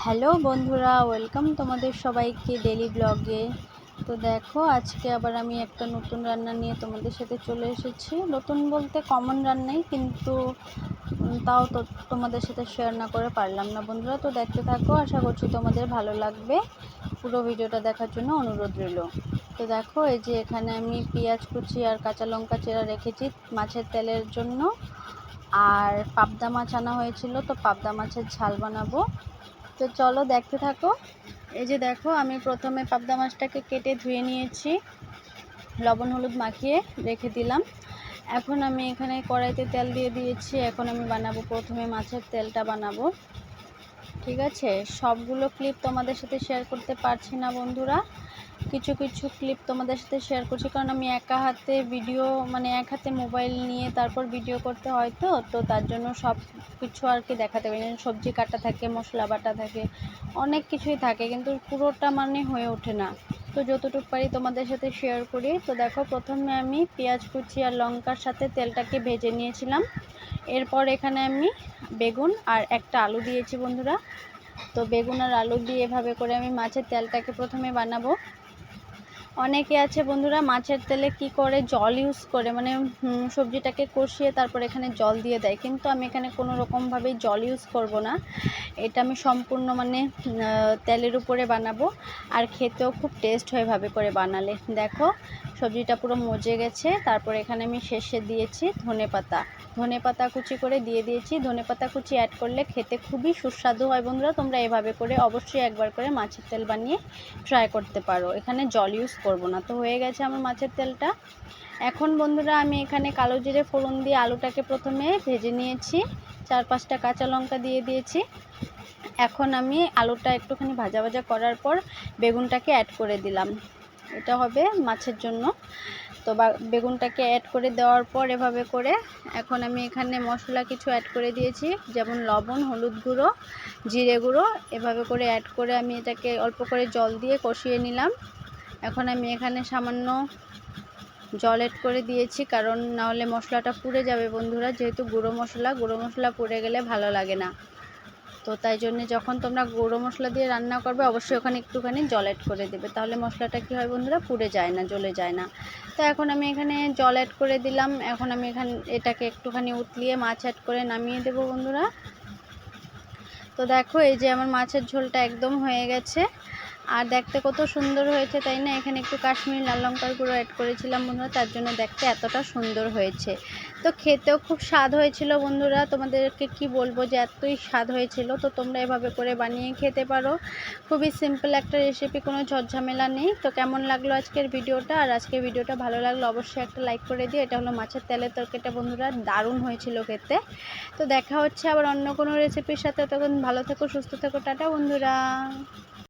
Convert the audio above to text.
Hello বন্ধুরা, welcome তোমাদের সবাইকে ডেলি ব্লগে। তো দেখো, আজকে আবার আমি একটা নতুন রান্না নিয়ে তোমাদের সাথে চলে এসেছি। নতুন বলতে কমন রান্নাই, কিন্তু তাও তো তোমাদের সাথে শেয়ার না করে পারলাম না বন্ধুরা। তো দেখতে থাকো, আশা করছি তোমাদের ভালো লাগবে। পুরো ভিডিওটা দেখার জন্য অনুরোধ রইল। তো দেখো, এই যে এখানে আমি পেঁয়াজ কুচি আর কাঁচা লঙ্কা চেরা রেখেছি মাছের তেলের জন্য। আর পাবদা মাছ আনা হয়েছিল, তো পাবদা মাছের ঝাল বানাবো। তো চলো দেখতে থাকো। এই যে দেখো, আমি প্রথমে পাবদা মাছটাকে কেটে ধুয়ে নিয়েছি, লবণ হলুদ মাখিয়ে রেখে দিলাম। এখন আমি এখানে কড়াইতে তেল দিয়ে দিয়েছি। এখন আমি বানাবো, প্রথমে মাছের তেলটা বানাবো। ঠিক আছে, সবগুলো ক্লিপ তোমাদের সাথে শেয়ার করতে পারছি না বন্ধুরা, কিছু কিছু ক্লিপ তোমাদের সাথে শেয়ার করছি, কারণ আমি একা হাতে ভিডিও, এক হাতে মোবাইল নিয়ে তারপর ভিডিও করতে হয়, তো তার জন্য সব কিছু আর কি দেখাতে পারি না। সবজি কাটা থাকে, মশলা বাটা থাকে, অনেক কিছুই থাকে, কিন্তু পুরোটা হয়ে ওঠে না। তো যতটুকু পারি তোমাদের সাথে শেয়ার করি। তো দেখো, প্রথমে আমি পেঁয়াজ কুচি আর লঙ্কার সাথে তেলটাকে ভেজে নিয়েছিলাম। এরপর এখানে আমি বেগুন আর একটা আলু দিয়েছি বন্ধুরা। তো বেগুন আর আলু দিয়ে এভাবে করে আমি মাছের তেলটাকে প্রথমে বানাবো। অনেকে আছে বন্ধুরা মাছের তেলে কি করে, জল ইউজ করে, সবজিটাকে কষিয়ে তারপর এখানে জল দিয়ে দেয়, কিন্তু আমি এখানে কোনো রকমভাবেই জল ইউজ করব না। এটা আমি সম্পূর্ণ তেলের উপরে বানাবো, আর খেতেও খুব টেস্ট হয় ভাবে করে বানালে। দেখো, সবজিটা পুরো মজে গেছে। তারপর এখানে আমি শেষে দিয়েছি ধনেপাতা কুচি করে দিয়ে দিয়েছি। ধনেপাতা কুচি অ্যাড করলে খেতে খুবই সুস্বাদু হয় বন্ধুরা। তোমরা এভাবে করে অবশ্যই একবার করে মাছের তেল বানিয়ে ট্রাই করতে পারো। এখানে জল ইউজ করব না। তো হয়ে গেছে আমার মাছের তেলটা। এখন বন্ধুরা আমি এখানে কালো জিরে ফোড়ন দিয়ে আলুটাকে প্রথমে ভেজে নিয়েছি, 4-5টা কাঁচা লঙ্কা দিয়ে দিয়েছি। এখন আমি আলুটা একটুখানি ভাজা ভাজা করার পর বেগুনটাকে অ্যাড করে দিলাম। এটা হবে মাছের জন্য। তো বেগুনটাকে অ্যাড করে দেওয়ার পর এভাবে করে এখন আমি এখানে মশলা কিছু অ্যাড করে দিয়েছি, যেমন লবণ, হলুদ গুঁড়ো, জিরে গুঁড়ো। এভাবে করে অ্যাড করে আমি এটাকে অল্প করে জল দিয়ে কষিয়ে নিলাম। এখন আমি এখানে সামান্য জল অ্যাড করে দিয়েছি, কারণ নাহলে মশলাটা পুড়ে যাবে বন্ধুরা। যেহেতু গুঁড়ো মশলা পুড়ে গেলে ভালো লাগে না। তো তাই জন্যে যখন তোমরা গুঁড়ো মশলা দিয়ে রান্না করবে, অবশ্যই ওখানে একটুখানি জল অ্যাড করে দেবে, তাহলে মশলাটা কী হয় বন্ধুরা, পুড়ে যায় না, জ্বলে যায় না। তো এখন আমি এখানে জল অ্যাড করে দিলাম। এখন আমি এটাকে একটুখানি উতলিয়ে মাছ অ্যাড করে নামিয়ে দেবো বন্ধুরা। তো দেখো, এই যে আমার মাছের ঝোলটা একদম হয়ে গেছে, আর দেখতে কত সুন্দর হয়েছে, তাই না? এখানে একটু কাশ্মীরি লাল লঙ্কার গুঁড়ো অ্যাড করেছিলাম বন্ধুরা, তার জন্য দেখতে এতটা সুন্দর হয়েছে। তো খেতেও খুব স্বাদ হয়েছিল বন্ধুরা, তোমাদেরকে কি বলবো যে এতই স্বাদ হয়েছিল। তো তোমরা এভাবে করে বানিয়ে খেতে পারো। খুবই সিম্পল একটা রেসিপি, কোনো ঝামেলা নেই। তো কেমন লাগলো আজকের ভিডিওটা? আর আজকের ভিডিওটা ভালো লাগলো অবশ্যই একটা লাইক করে দিও। এটা হলো মাছের তেলের তরকারিটা বন্ধুরা, দারুণ হয়েছিল খেতে। তো দেখা হচ্ছে আবার অন্য কোনো রেসিপির সাথে। তখন ভালো থেকো, সুস্থ থেকো, টাটা বন্ধুরা।